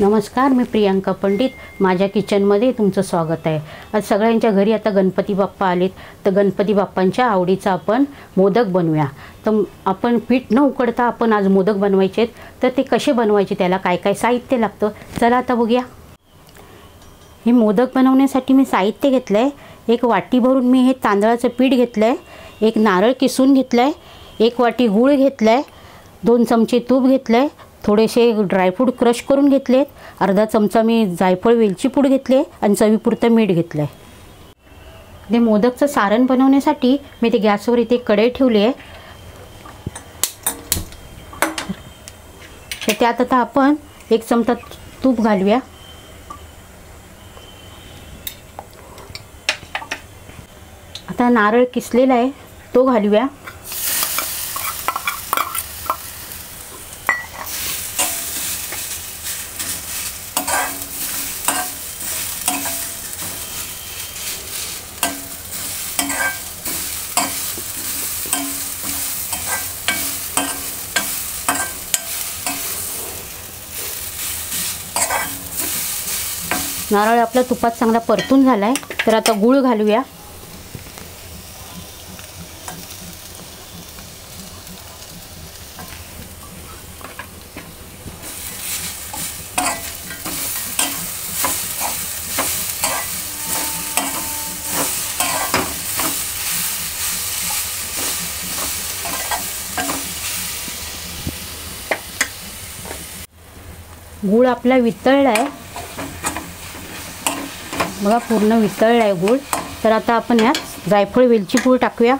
नमस्कार, मी प्रियांका पंडित. माझ्या किचनमध्ये तुमचं स्वागत आहे. आज सगळ्यांच्या घरी आता गणपती बाप्पा आलेत, तर गणपती बाप्पांच्या आवडीचा आपण मोदक बनवूया. तर आपण पीठ न उकडता आपण आज मोदक बनवायचे आहेत. तर ते कसे बनवायचे, त्याला काय काय साहित्य लागतं, चला आता बघूया. हे मोदक बनवण्यासाठी मी साहित्य घेतलं आहे. एक वाटी भरून मी हे तांदळाचं पीठ घेतलं आहे. एक नारळ किसून घेतलं आहे. एक वाटी गूळ घेतला आहे. 2 चमचे तूप घेतलं आहे. थोडेसे ड्रायफ्रूट क्रश करून घेतलेत. अर्धा चमचा मी जायफळ वेलची पूड घेतले आणि चवीपुरतं मीठ घेतलं आहे. ते मोदकचं सारण बनवण्यासाठी मी ते गॅसवर इथे कढई ठेवली आहे. तर त्यात आता आपण 1 चमचा तूप घालूया. आता नारळ किसलेला आहे तो घालूया. नारळ आपला तुपात चांगला परतून झाला आहे. तर आता गूळ घालूया. गूळ आपला वितळला आहे बघा, पूर्ण वितळला आहे गूळ. तर आता आपण यात जायफळ वेलची पूड टाकूया.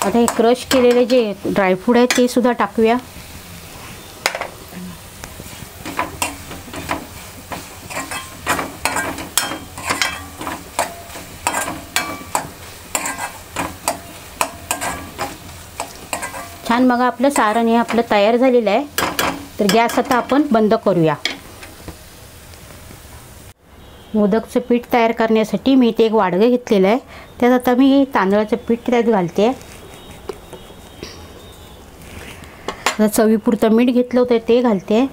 आता हे क्रश केलेले जे ड्रायफ्रूट आहेत ते सुद्धा टाकूया. छान बघा, आपलं सारण हे आपलं तयार झालेलं आहे. तर गॅस आता आपण बंद करूया. मोदकचं पीठ तयार करण्यासाठी मी इथे एक वाडगं घेतलेलं आहे. त्यात आता मी तांदळाचं पीठ त्यात घालते. आता चवीपुरतं मीठ घेतलं होतं ते घालते.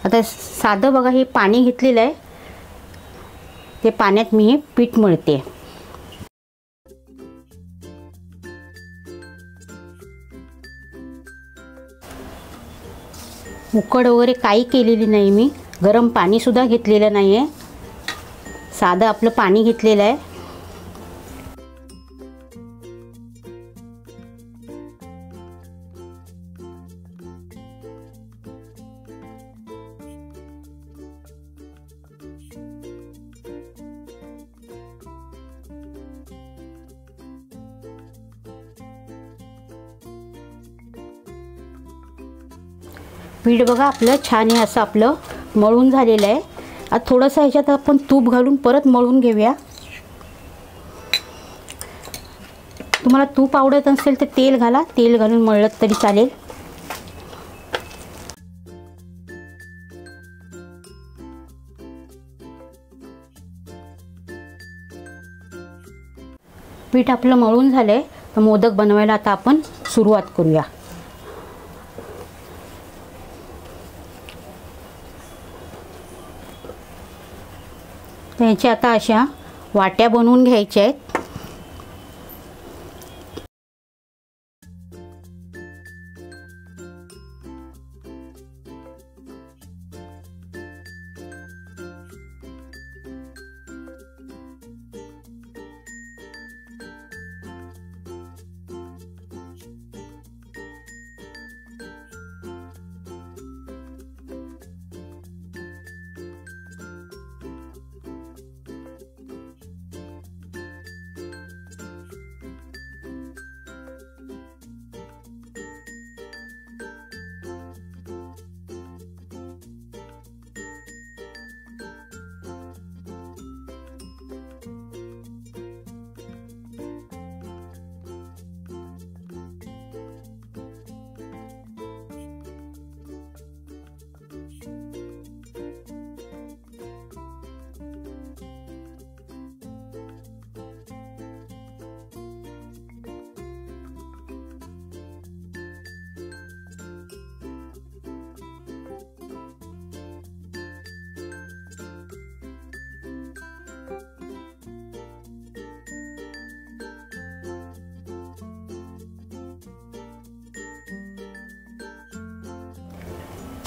आता साधं बघा, हे पाणी घेतलेलं आहे. ते पाण्यात मी हे पीठ मळते. उकड वगैरे काही केलेली नाही मी. गरम पाणी सुद्धा घेतलेलं नाही आहे. साधं आपलं पाणी घेतलेलं आहे. पीठ बघा आपलं छान आहे, असं आपलं मळून झालेलं आहे. आता थोडंसं ह्याच्यात आपण तूप घालून परत मळून घेऊया. तुम्हाला तूप आवडत नसेल तर तेल घाला. तेल घालून मळलं तरी चालेल. पीठ आपलं मळून झालं आहे. तर मोदक बनवायला आता आपण सुरुवात करूया. ह्याच्या आता अशा वाट्या बनवून घ्यायच्या आहेत.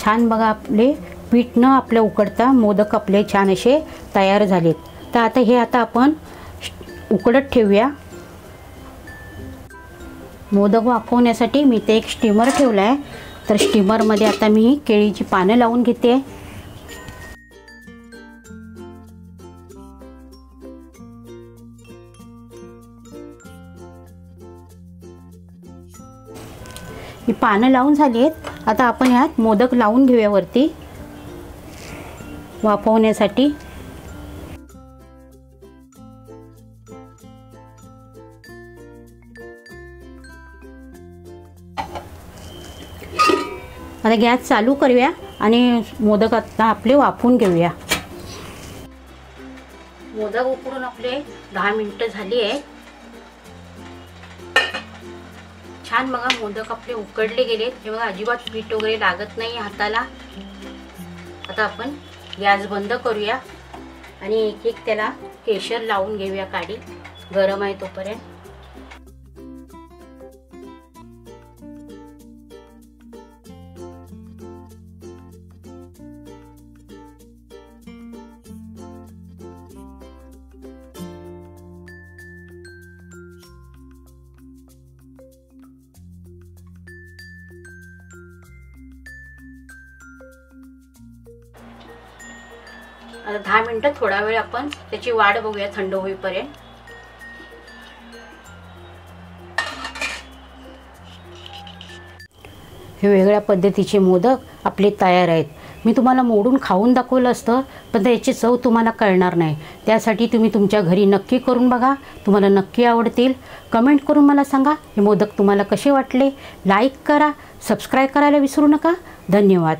छान बघा आपले पीठ न आपल्या उकडता मोदक आपले छान असे तयार झालेत. तर आता हे आपण उकडत ठेवूया. मोदक वाफवण्यासाठी मी ते एक स्टीमर ठेवला आहे. तर स्टीमरमध्ये आता मी केळीची पानं लावून घेते. ही पानं लावून झाली आहेत. आता आपण ह्यात मोदक लावून घेऊया वरती वाफवण्यासाठी. आता गॅस चालू करूया आणि मोदक आता आपले वाफवून घेऊया. मोदक उकडून आपले 10 मिनिटं झाली आहे. छान बघा मोदक आपले उकडले गेलेत. हे बघा अजिबात पीठ वगैरे लागत नाही हाताला. आता आपण गॅस बंद करूया आणि एक एक त्याला केशर लावून घेऊया काडी. गरम आहे तोपर्यंत. आता 10 मिनिटं थोडा वेळ आपण त्याची वाट बघूया थंड होईपर्यंत. हे वेगळ्या पद्धतीचे मोदक आपले तयार आहेत. मी तुम्हाला मोडून खाऊन दाखवलं असतं पण त्याची चव तुम्हाला कळणार नाही. त्यासाठी तुम्ही तुमच्या घरी नक्की करून बघा. तुम्हाला नक्की आवडतील. कमेंट करून मला सांगा हे मोदक तुम्हाला कसे वाटले. लाईक करा, सबस्क्राईब करायला विसरू नका. धन्यवाद.